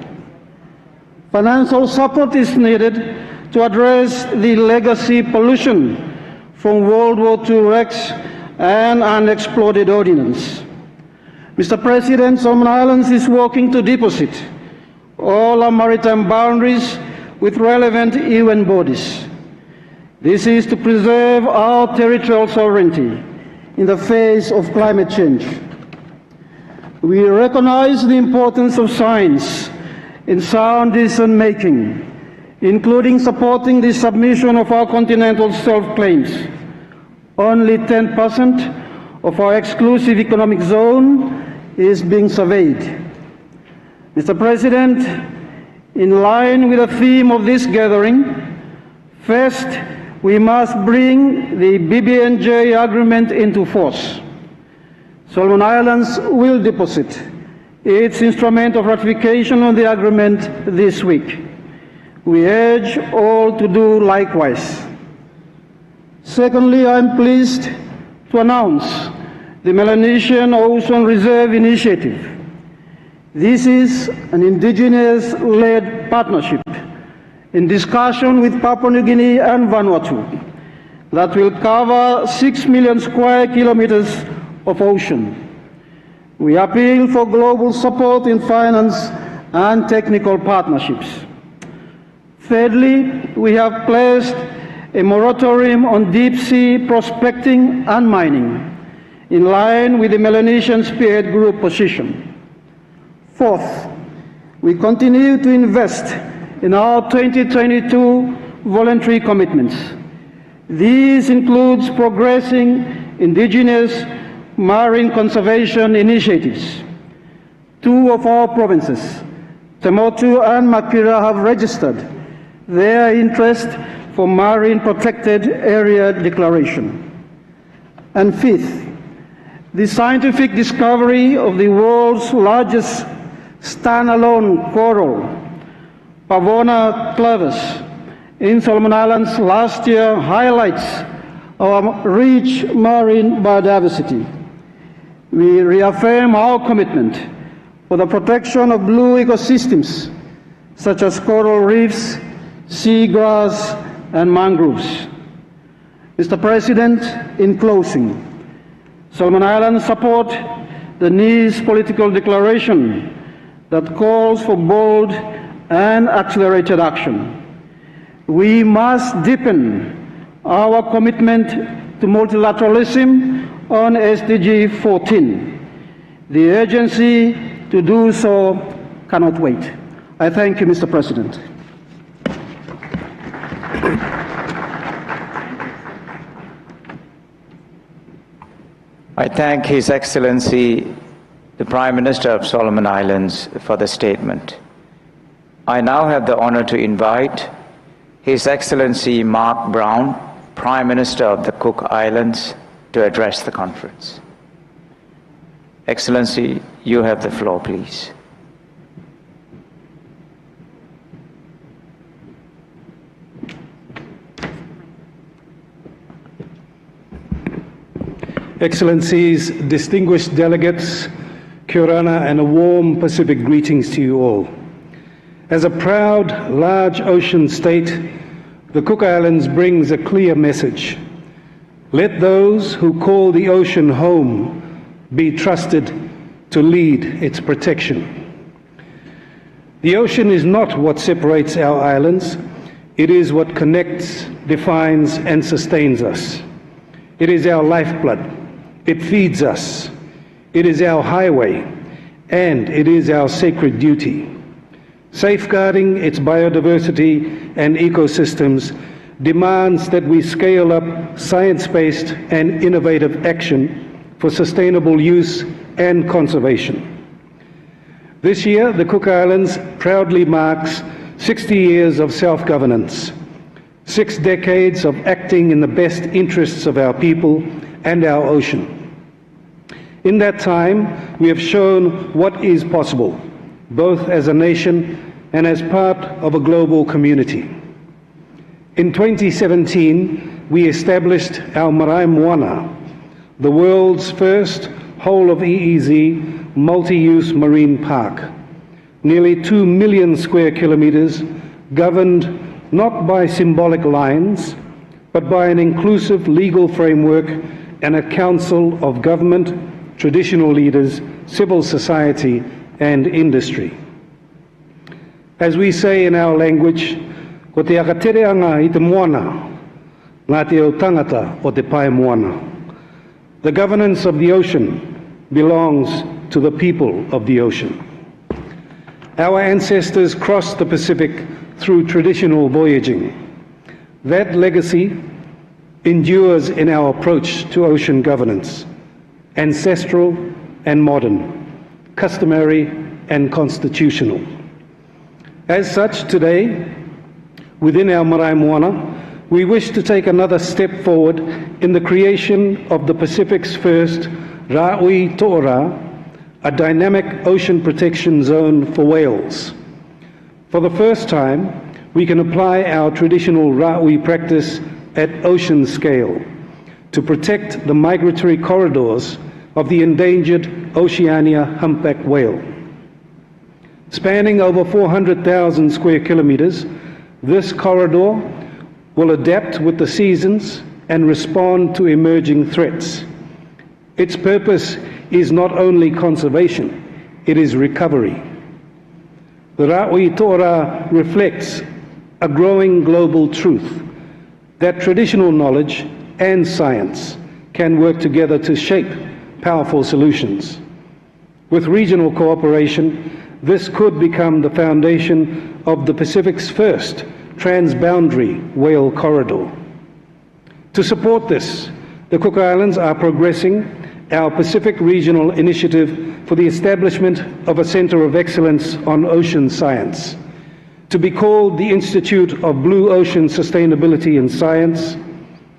Financial support is needed to address the legacy pollution from World War II wrecks and unexploded ordnance. Mr. President, Solomon Islands is working to deposit all our maritime boundaries with relevant UN bodies. This is to preserve our territorial sovereignty in the face of climate change. We recognize the importance of science in sound decision-making, including supporting the submission of our continental self-claims. Only 10% of our exclusive economic zone is being surveyed. Mr. President, in line with the theme of this gathering, first, we must bring the BBNJ agreement into force. Solomon Islands will deposit its instrument of ratification on the agreement this week. We urge all to do likewise. Secondly, I am pleased to announce the Melanesian Ocean Reserve Initiative. This is an indigenous-led partnership in discussion with Papua New Guinea and Vanuatu that will cover 6 million square kilometers of ocean. We appeal for global support in finance and technical partnerships. Thirdly, we have placed a moratorium on deep-sea prospecting and mining, in line with the Melanesian Spearhead Group position. Fourth, we continue to invest in our 2022 voluntary commitments. These includes progressing indigenous marine conservation initiatives. Two of our provinces, Temotu and Makira, have registered their interest for marine protected area declaration. And fifth, the scientific discovery of the world's largest standalone coral, Pavona clavis, in Solomon Islands last year highlights our rich marine biodiversity. We reaffirm our commitment for the protection of blue ecosystems such as coral reefs, seagrass, and mangroves. Mr. President, in closing, Solomon Islands support the Nice political declaration that calls for bold and accelerated action. We must deepen our commitment to multilateralism on SDG 14. The urgency to do so cannot wait. I thank you, Mr. President. I thank His Excellency, the Prime Minister of Solomon Islands, for the statement. I now have the honor to invite His Excellency Mark Brown, Prime Minister of the Cook Islands, to address the conference. Excellency, you have the floor, please. Excellencies, distinguished delegates, Kia ora and a warm Pacific greetings to you all. As a proud, large ocean state, the Cook Islands brings a clear message. Let those who call the ocean home be trusted to lead its protection. The ocean is not what separates our islands. It is what connects, defines, and sustains us. It is our lifeblood. It feeds us. It is our highway, and it is our sacred duty. Safeguarding its biodiversity and ecosystems demands that we scale up science-based and innovative action for sustainable use and conservation. This year, the Cook Islands proudly marks 60 years of self-governance, 6 decades of acting in the best interests of our people and our ocean. In that time, we have shown what is possible, both as a nation and as part of a global community. In 2017, we established our Marae Moana, the world's first whole-of-EEZ multi-use marine park, nearly 2 million square kilometres, governed not by symbolic lines, but by an inclusive legal framework and a council of government, traditional leaders, civil society, and industry. As we say in our language, ko te akatereanga I te moana, ngā te o tangata o te pae moana. The governance of the ocean belongs to the people of the ocean. Our ancestors crossed the Pacific through traditional voyaging. That legacy endures in our approach to ocean governance, ancestral and modern, customary and constitutional. As such, today, within our Marae Moana, we wish to take another step forward in the creation of the Pacific's first Rāui To'ora, a dynamic ocean protection zone for whales. For the first time, we can apply our traditional Rāui practice at ocean scale to protect the migratory corridors of the endangered Oceania humpback whale. Spanning over 400,000 square kilometres, this corridor will adapt with the seasons and respond to emerging threats. Its purpose is not only conservation, it is recovery. The Rāui To'ora reflects a growing global truth that traditional knowledge and science can work together to shape powerful solutions. With regional cooperation, this could become the foundation of the Pacific's first transboundary whale corridor. To support this, the Cook Islands are progressing our Pacific Regional Initiative for the establishment of a Centre of Excellence on Ocean Science, to be called the Institute of Blue Ocean Sustainability and Science,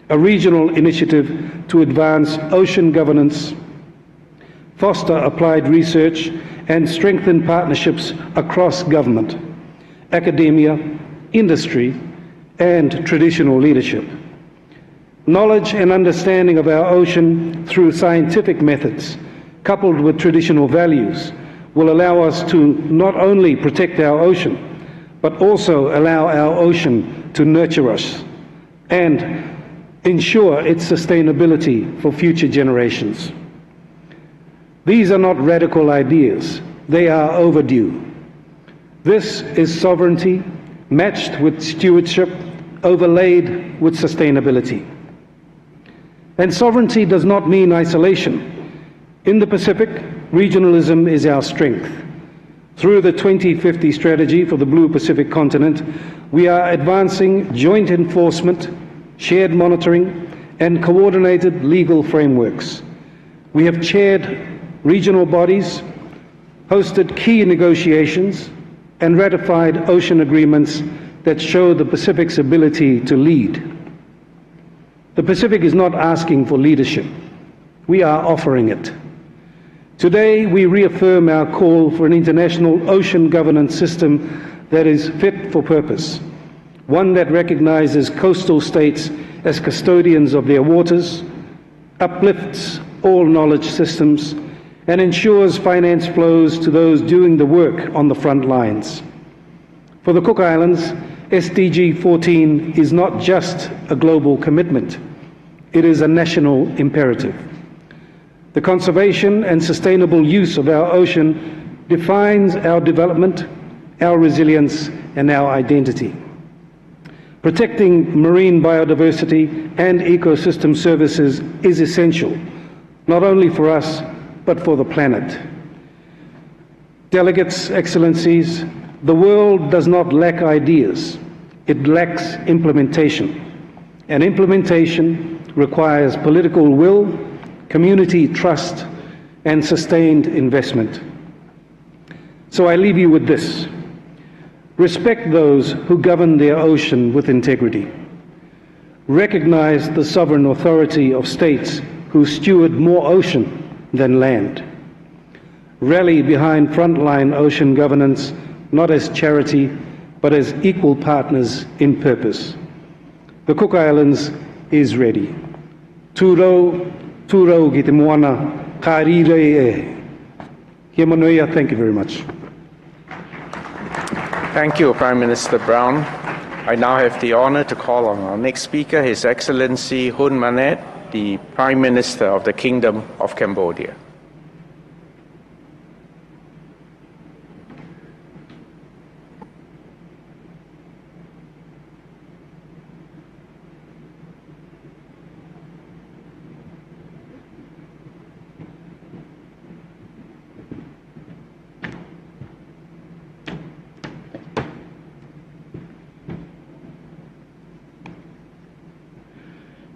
a regional initiative to advance ocean governance, foster applied research, and strengthen partnerships across government, academia, industry, and traditional leadership. Knowledge and understanding of our ocean through scientific methods, coupled with traditional values, will allow us to not only protect our ocean, but also allow our ocean to nurture us and ensure its sustainability for future generations. These are not radical ideas, they are overdue. This is sovereignty matched with stewardship, overlaid with sustainability. And sovereignty does not mean isolation. In the Pacific, regionalism is our strength. Through the 2050 strategy for the Blue Pacific continent, we are advancing joint enforcement, shared monitoring, and coordinated legal frameworks. We have chaired regional bodies, hosted key negotiations, and ratified ocean agreements that show the Pacific's ability to lead. The Pacific is not asking for leadership. We are offering it. Today, we reaffirm our call for an international ocean governance system that is fit for purpose, one that recognizes coastal states as custodians of their waters, uplifts all knowledge systems, and ensures finance flows to those doing the work on the front lines. For the Cook Islands, SDG 14 is not just a global commitment, it is a national imperative. The conservation and sustainable use of our ocean defines our development, our resilience, and our identity. Protecting marine biodiversity and ecosystem services is essential, not only for us, but for the planet. Delegates, Excellencies, the world does not lack ideas, it lacks implementation. And implementation requires political will, community trust, and sustained investment. So I leave you with this. Respect those who govern their ocean with integrity. Recognize the sovereign authority of states who steward more ocean than land. Rally behind frontline ocean governance, not as charity, but as equal partners in purpose. The Cook Islands is ready. Turo Gitemoana Karire. Hiemanoia, thank you very much. Thank you, Prime Minister Brown. I now have the honor to call on our next speaker, His Excellency Hun Manet, the Prime Minister of the Kingdom of Cambodia.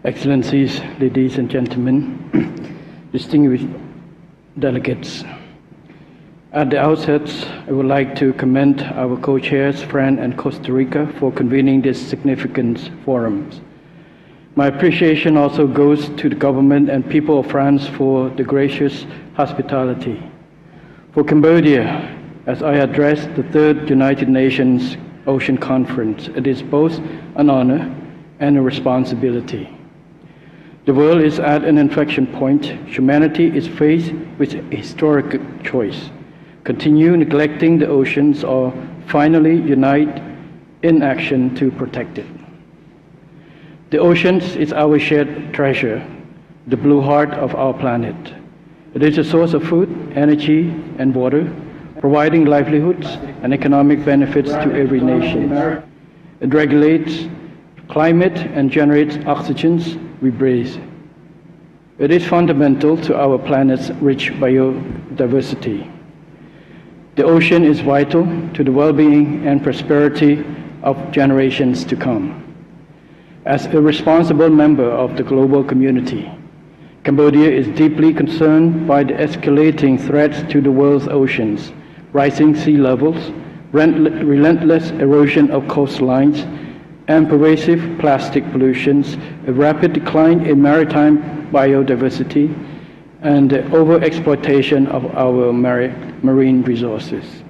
Excellencies, ladies and gentlemen, distinguished delegates. At the outset, I would like to commend our co-chairs, France and Costa Rica, for convening this significant forum. My appreciation also goes to the government and people of France for the gracious hospitality. For Cambodia, as I address the third United Nations Ocean Conference, it is both an honor and a responsibility. The world is at an inflection point. Humanity is faced with a historic choice. Continue neglecting the oceans or finally unite in action to protect it. The oceans is our shared treasure, the blue heart of our planet. It is a source of food, energy, and water, providing livelihoods and economic benefits to every nation. It regulates climate and generates oxygens we breathe. It is fundamental to our planet's rich biodiversity. The ocean is vital to the well-being and prosperity of generations to come. As a responsible member of the global community, Cambodia is deeply concerned by the escalating threats to the world's oceans, rising sea levels, relentless erosion of coastlines, and pervasive plastic pollutions, a rapid decline in maritime biodiversity, and the overexploitation of our marine resources.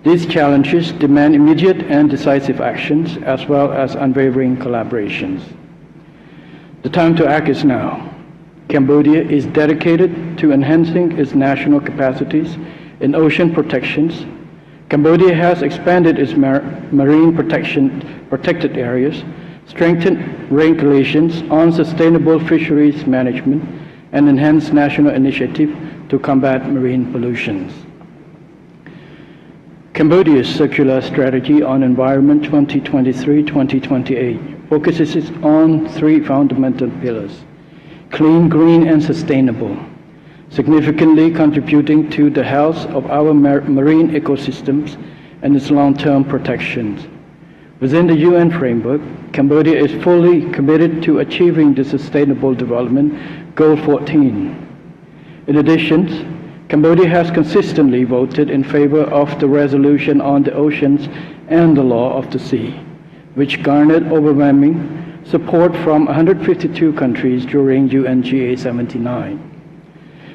These challenges demand immediate and decisive actions, as well as unwavering collaborations. The time to act is now. Cambodia is dedicated to enhancing its national capacities in ocean protections. Cambodia has expanded its marine protected areas, strengthened regulations on sustainable fisheries management, and enhanced national initiative to combat marine pollution. Cambodia's circular strategy on environment 2023-2028 focuses on three fundamental pillars: clean, green, and sustainable, significantly contributing to the health of our marine ecosystems and its long-term protections. Within the UN framework, Cambodia is fully committed to achieving the Sustainable Development Goal 14. In addition, Cambodia has consistently voted in favor of the resolution on the oceans and the law of the sea, which garnered overwhelming support from 152 countries during UNGA 79.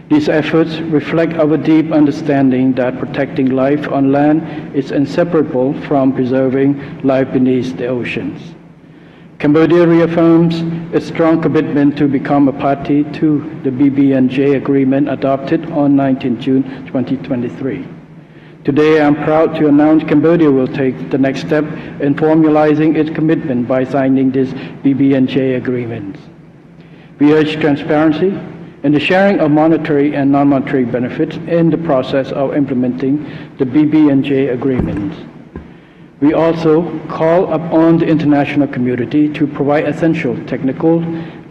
These efforts reflect our deep understanding that protecting life on land is inseparable from preserving life beneath the oceans. Cambodia reaffirms its strong commitment to become a party to the BBNJ agreement adopted on 19 June 2023. Today, I am proud to announce Cambodia will take the next step in formalizing its commitment by signing this BBNJ agreement. We urge transparency in the sharing of monetary and non-monetary benefits in the process of implementing the BBNJ agreement. We also call upon the international community to provide essential technical,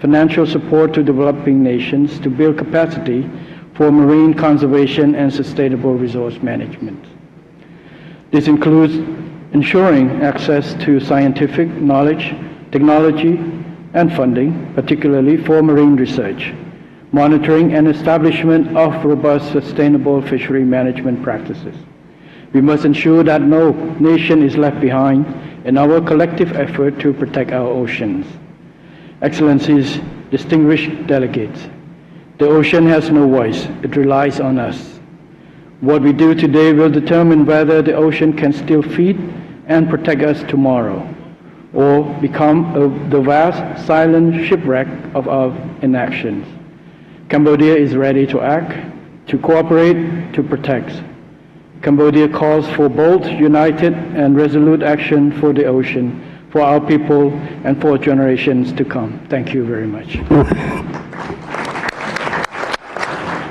financial support to developing nations to build capacity for marine conservation and sustainable resource management. This includes ensuring access to scientific knowledge, technology, and funding, particularly for marine research, monitoring and establishment of robust sustainable fishery management practices. We must ensure that no nation is left behind in our collective effort to protect our oceans. Excellencies, distinguished delegates, the ocean has no voice, it relies on us. What we do today will determine whether the ocean can still feed and protect us tomorrow, or become the vast silent shipwreck of our inactions. Cambodia is ready to act, to cooperate, to protect. Cambodia calls for bold, united, and resolute action for the ocean, for our people, and for generations to come. Thank you very much.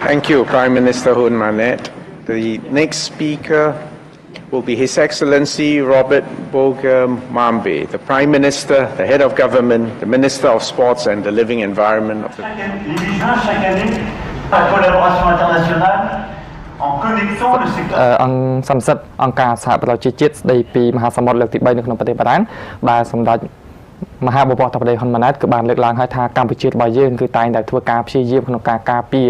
Thank you, Prime Minister Hun Manet. The next speaker will be His Excellency Robert Boger Mambe, the Prime Minister, the Head of Government, the Minister of Sports and the Living Environment of the... Chaque année, par collaboration internationale, en connectant le secteur... អង្គសំសិទ្ធអង្គការសហប្រជាជាតិស្ដីពីមហាសមុទ្រលើកទី 3 នៅក្នុងប្រទេសបារាំងបាទសម្ដេចមហាបវរធប្រទេសហ៊ុនម៉ាណែតក៏បានលើកឡើងហើយថាកម្ពុជារបស់យើងគឺតែងតែធ្វើការព្យាយាមក្នុងការការពារ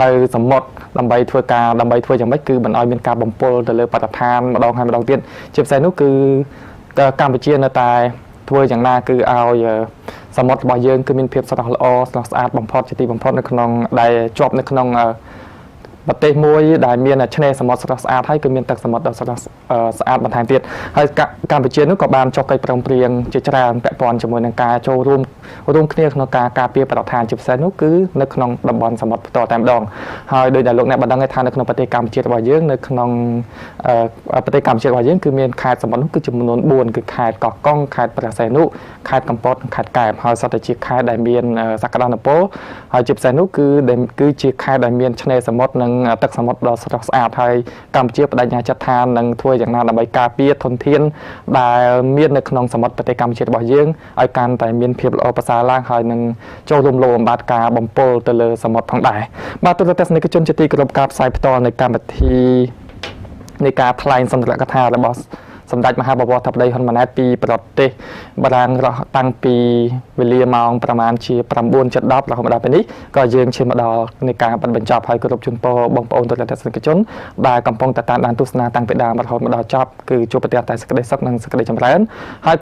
នៅសមុទ្រដើម្បីធ្វើយ៉ាងម៉េចគឺមិនឲ្យមានការបំពុលទៅលើបរិស្ថានម្ដងហើយម្ដងទៀតជាពិសេសនោះគឺកម្ពុជានៅតែធ្វើយ៉ាងណាគឺឲ្យសមុទ្ររបស់យើងគឺមានភាពស្រស់ល្អស្រស់ស្អាតបំផុតជាទីបំផុតនៅក្នុងដែលជាប់នៅក្នុង ប្រទេសមួយដែលមានឆ្នេរសមុទ្រស្រស់ស្អាតហើយគឺមានទឹកសមុទ្រដ៏ស្រស់ស្អាតបន្ថែមទៀតហើយកម្ពុជានោះក៏បានចុះកិច្ចព្រមព្រៀងជាច្រើនពាក់ព័ន្ធជាមួយនឹងការចូលរួមគ្នាក្នុងការការពារបរិស្ថានជាពិសេសនោះគឺនៅក្នុងតំបន់សមុទ្រផ្ទាល់តែម្ដងហើយដោយដែលលោកអ្នកបានដឹងថានៅក្នុងប្រទេសកម្ពុជារបស់យើងនៅក្នុងប្រទេសកម្ពុជារបស់យើងគឺមានខេត្តសមុទ្រនោះគឺចំនួន 4 គឺខេត្តកោះកុងខេត្តព្រះសីហនុខេត្តកំពតខេត្តកែបហើយសុទ្ធតែជាខេត្តដែលមានសក្តានុពលហើយជាពិសេសនោះគឺជាខេត្តដែលមានឆ្នេរសមុទ្រនិង ទឹកសមុទ្រដ៏ស្រស់ស្អាតហើយកម្ពុជាបដិញ្ញាចិត្តថានឹងធ្វើយ៉ាងណាដើម្បីការពារធនធានដែលមាននៅក្នុងសមុទ្រប្រទេសកម្ពុជារបស់យើងឲ្យកាន់តែមានភាពល្អប្រសើរឡើងហើយនឹងចូលរួមលោកបំបត្តិការបំពុលទៅលើសមុទ្រផងដែរបាទទូរទស្សនិកជនជាទីគោរពការផ្សាយផ្ទាល់នៃកម្មវិធីនៃការថ្លែងសន្ទរកថារបស់ សម្ដេចមហាបវរធប្រទេសហ៊ុនម៉ាណែតពីប្រទេសបារាំងតាំងពីវេលាម៉ោងប្រមាណជា 9:10 រហូតដល់ពេលនេះក៏យើងឈានមកដល់នៃការបិទបញ្ចប់ហើយគោរពជូនពរបងប្អូនទូរទស្សនិកជនដែលកំពុងតែតាមដានទស្សនាតាំងពីដើមរហូតមកដល់ចប់គឺជួបប្រទះតែសេចក្តីសុខនិងសេចក្តីចម្រើនហើយ